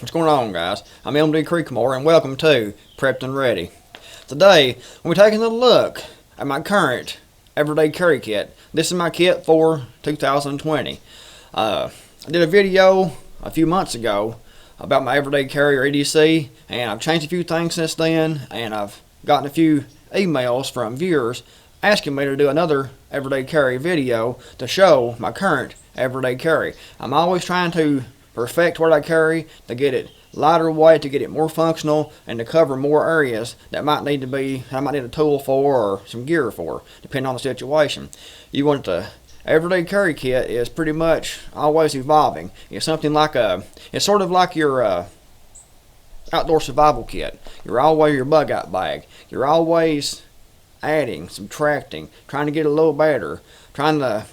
What's going on, guys? I'm MD Creekmore, and welcome to Prepped and Ready. Today, we're taking a look at my current everyday carry kit. This is my kit for 2020. I did a video a few months ago about my everyday carry or EDC, and I've changed a few things since then, and I've gotten a few emails from viewers asking me to do another everyday carry video to show my current everyday carry. I'm always trying to perfect what I carry, to get it lighter weight, to get it more functional, and to cover more areas that I might need a tool for or some gear for, depending on the situation. You want the everyday carry kit is pretty much always evolving. It's something like it's sort of like your outdoor survival kit. You're always your bug out bag. You're always adding, subtracting, trying to get a little better, trying to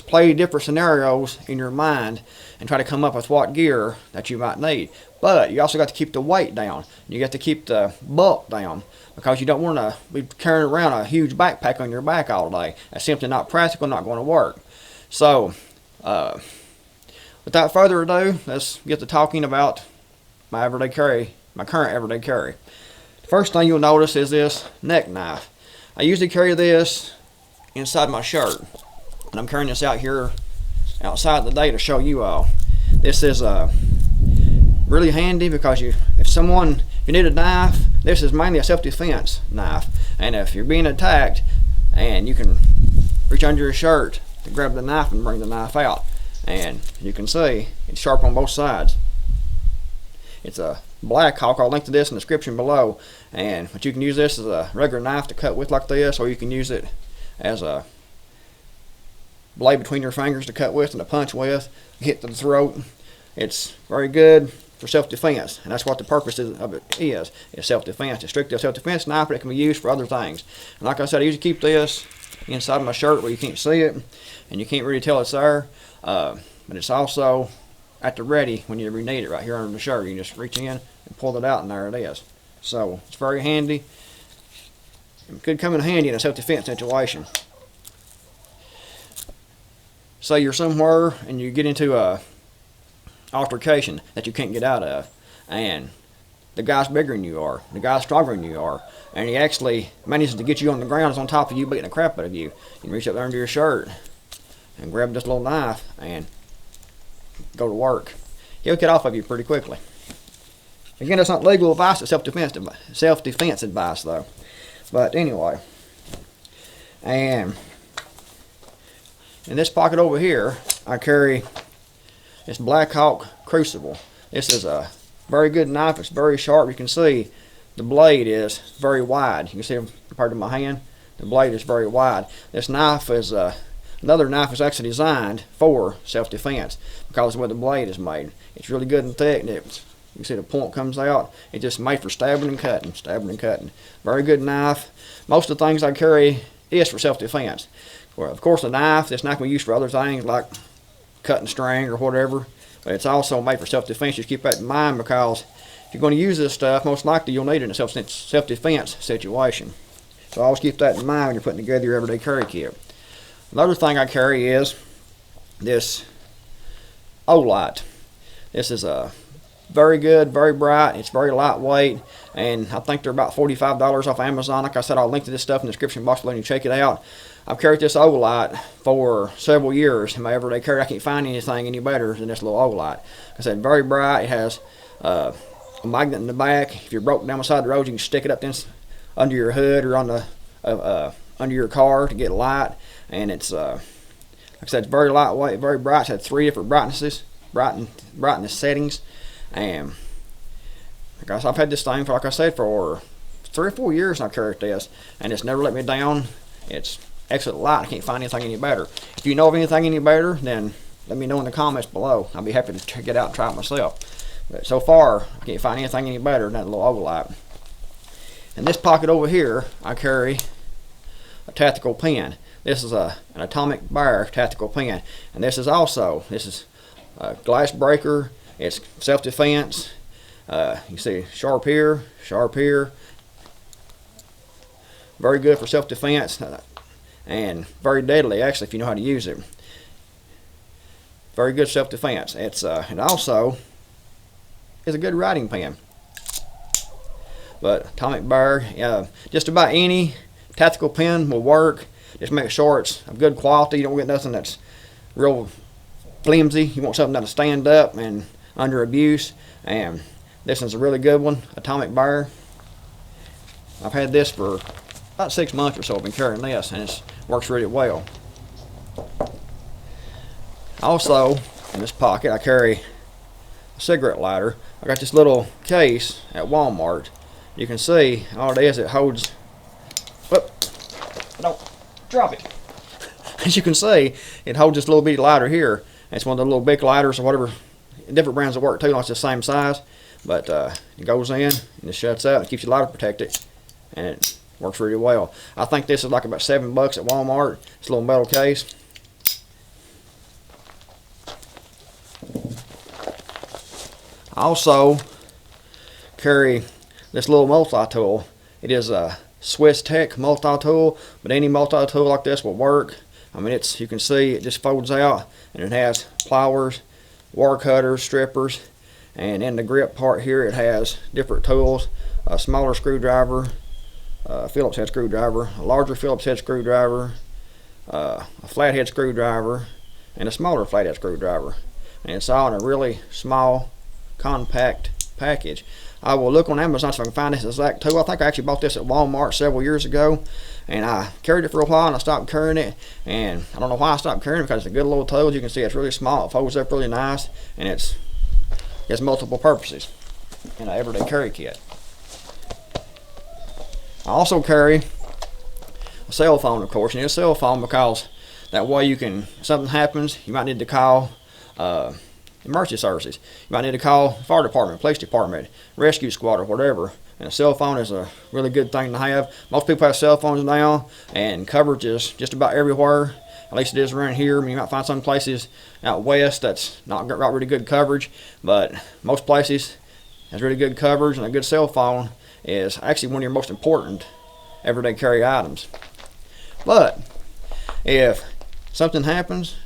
play different scenarios in your mind and try to come up with what gear that you might need. But you also got to keep the weight down. You got to keep the bulk down, because you don't want to be carrying around a huge backpack on your back all day. That's simply not practical, not going to work. So, without further ado, let's get to talking about my everyday carry, my current everyday carry. The first thing you'll notice is this neck knife. I usually carry this inside my shirt, and I'm carrying this out here outside today to show you all. This is really handy because if you need a knife, this is mainly a self-defense knife, and if you're being attacked, and you can reach under your shirt to grab the knife and bring the knife out, and you can see it's sharp on both sides. It's a Black Hawk. I'll link to this in the description below, but you can use this as a regular knife to cut with like this, or you can use it as a blade between your fingers to cut with and to punch with, hit the throat. It's very good for self-defense, and that's what the purpose of it is self-defense. It's strictly a self-defense knife, but it can be used for other things. And like I said, I usually keep this inside my shirt where you can't see it, and you can't really tell it's there, but it's also at the ready when you need it right here under the shirt. You can just reach in and pull it out, and there it is. So it's very handy. It could come in handy in a self-defense situation. Say you're somewhere and you get into a altercation that you can't get out of, and the guy's bigger than you are, the guy's stronger than you are, and he actually manages to get you on the ground, is on top of you, beating the crap out of you. You can reach up there under your shirt and grab this little knife and go to work. He'll get off of you pretty quickly. Again, that's not legal advice, it's self-defense advice though. But anyway, and in this pocket over here, I carry this Black Hawk Crucible. This is a very good knife. It's very sharp. You can see the blade is very wide. You can see part of my hand. The blade is very wide. This knife is another knife is actually designed for self-defense because of the way the blade is made. It's really good and thick, and you can see the point comes out. It's just made for stabbing and cutting, Very good knife. Most of the things I carry is for self-defense. Well, of course, this knife can be used for other things like cutting string or whatever, but it's also made for self-defense. Just keep that in mind, because if you're going to use this stuff, most likely you'll need it in a self-defense situation. So always keep that in mind when you're putting together your everyday carry kit. Another thing I carry is this O-Light. This is very good, very bright. It's very lightweight, and I think they're about $45 off Amazon. Like I said, I'll link to this stuff in the description box below and you check it out. I've carried this O-Light for several years in my everyday carry. I can't find anything any better than this little O-Light. Like I said, very bright. It has a magnet in the back. If you're broken down beside the road, you can stick it up under your hood or on the under your car to get light. And it's like I said, it's very lightweight, very bright. It's had 3 different brightness settings. And like I've had this thing for, like I said, for 3 or 4 years, and I've carried this, and it's never let me down. It's excellent light. I can't find anything any better. If you know of anything any better, then let me know in the comments below. I'll be happy to check it out and try it myself. But so far, I can't find anything any better than that little O-Light. In this pocket over here, I carry a tactical pen. This is an Atomic Bear tactical pen, and this is a glass breaker. It's self-defense. You see sharp here, very good for self-defense, and very deadly actually if you know how to use it. Very good self-defense. It's it also is a good writing pen. But Atomic Bear, just about any tactical pen will work. Just make sure it's of good quality. You don't get nothing that's real flimsy. You want something that'll stand up and under abuse. And this is a really good one, Atomic Bear. I've had this for about 6 months or so. I've been carrying this, and it works really well. Also, in this pocket, I carry a cigarette lighter. I got this little case at Walmart. You can see all it is. It holds. Whoop! Don't drop it. As you can see, it holds this little bitty lighter here. It's one of the little big lighters or whatever. Different brands will work too. Not the same size, but it goes in and it shuts out. It keeps your lighter protected, and it works really well. I think this is like about $7 at Walmart. It's a little metal case. I also carry this little multi-tool. It is a Swiss Tech multi-tool, but any multi-tool like this will work. I mean, you can see it just folds out, and it has pliers, wire cutters, strippers, and in the grip part here it has different tools: a smaller screwdriver, a Phillips head screwdriver, a larger Phillips head screwdriver, a flathead screwdriver, and a smaller flathead screwdriver. And it's all in a really small, compact package. I will look on Amazon so I can find this exact tool. I think I actually bought this at Walmart several years ago, and I carried it for a while and I stopped carrying it, and I don't know why I stopped carrying it, because it's a good little tool. As you can see, it's really small, it folds up really nice, and it has multiple purposes in an everyday carry kit. I also carry a cell phone, of course. You need a cell phone because that way you can, if something happens, you might need to call emergency services. You might need to call fire department, police department, rescue squad, or whatever. And a cell phone is a really good thing to have. Most people have cell phones now, and coverage is just about everywhere. At least it is around here. I mean, you might find some places out west that's not got really good coverage, but most places has really good coverage, and a good cell phone is actually one of your most important everyday carry items. But if something happens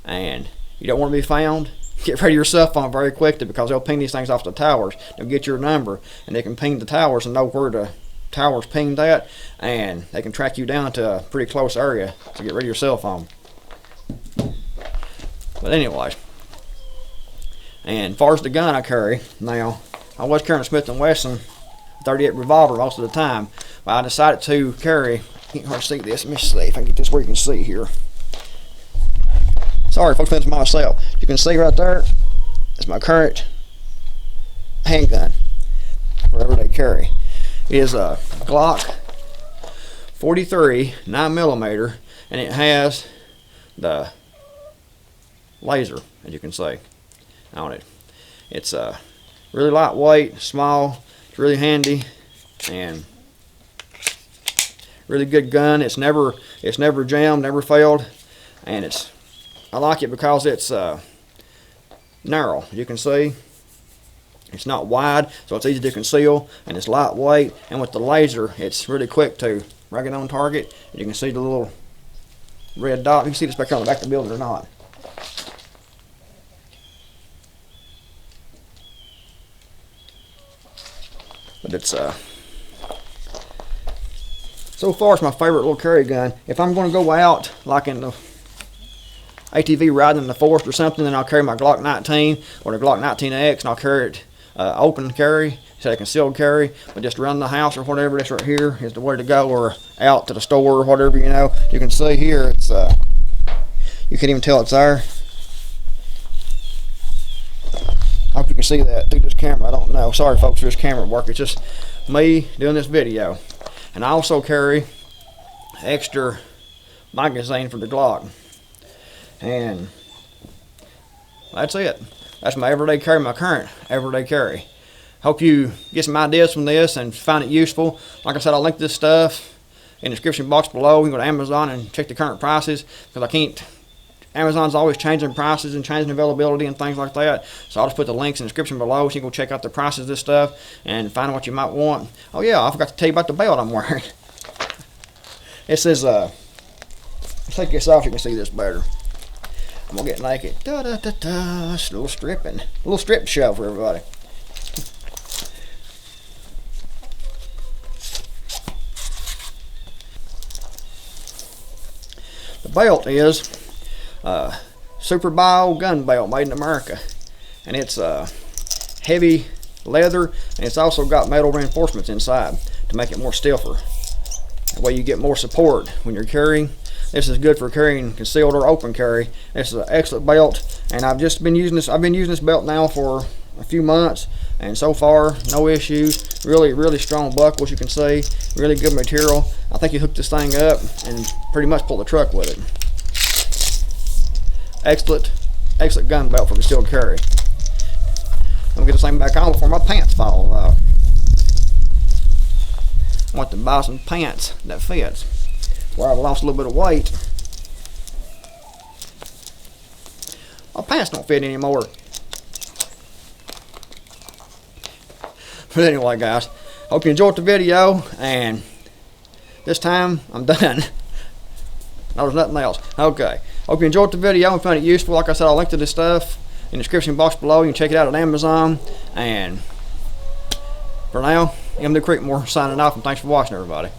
and you don't want to be found, get rid of your cell phone very quickly, because they'll ping these things off the towers. They'll get your number, and they can ping the towers and know where the towers pinged at, and they can track you down to a pretty close area to get rid of your cell phone. But anyway, and as far as the gun I carry, now I was carrying a Smith & Wesson 38 revolver most of the time, but I decided to carry, can't hardly see this, let me see if I can get this where you can see here. Sorry folks, that's myself. You can see right there, it's my current handgun for everyday carry. It is a Glock 43 9mm, and it has the laser, as you can see, on it. It's really lightweight, small, it's really handy, and really good gun. It's never jammed, never failed, and I like it because it's narrow. You can see it's not wide, so it's easy to conceal, and it's lightweight, and with the laser it's really quick to rag it on target. You can see the little red dot. You can see this back here on the back of the building or not. But it's so far it's my favorite little carry gun. If I'm going to go out like in the ATV riding in the forest or something, then I'll carry my Glock 19 or the Glock 19X, and I'll carry it open carry instead of concealed carry. But just around the house or whatever, this right here is the way to go, or out to the store or whatever, you know. You can see here, it's you can't even tell it's there. I hope you can see that through this camera. I don't know. Sorry folks for this camera work. It's just me doing this video. And I also carry extra magazine for the Glock. And that's it. That's my everyday carry, my current everyday carry. Hope you get some ideas from this and find it useful. Like I said, I'll link this stuff in the description box below. You can go to Amazon and check the current prices, because Amazon's always changing prices and changing availability and things like that. So I'll just put the links in the description below so you can go check out the prices of this stuff and find what you might want. Oh yeah, I forgot to tell you about the belt I'm wearing. It says, let's take this off so you can see this better. I'm gonna get naked. Da da da da. It's a little strip show for everybody. belt is Super Bio gun belt made in America, and it's heavy leather, and it's also got metal reinforcements inside to make it more stiffer. That way you get more support when you're carrying. This is good for carrying concealed or open carry. This is an excellent belt, and I've been using this belt now for a few months, and so far no issues. Really strong buckles, you can see. Really good material. I think you hook this thing up and pretty much pull the truck with it. Excellent gun belt for concealed carry. I'm gonna get this thing back on before my pants fall off. I want to buy some pants that fits. Where I've lost a little bit of weight. My pants don't fit anymore. But anyway, guys, hope you enjoyed the video, and this time I'm done. No, there's nothing else. Okay, hope you enjoyed the video and found it useful. Like I said, I'll link to this stuff in the description box below. You can check it out on Amazon. And for now, I'm the Creekmore signing off, and thanks for watching, everybody.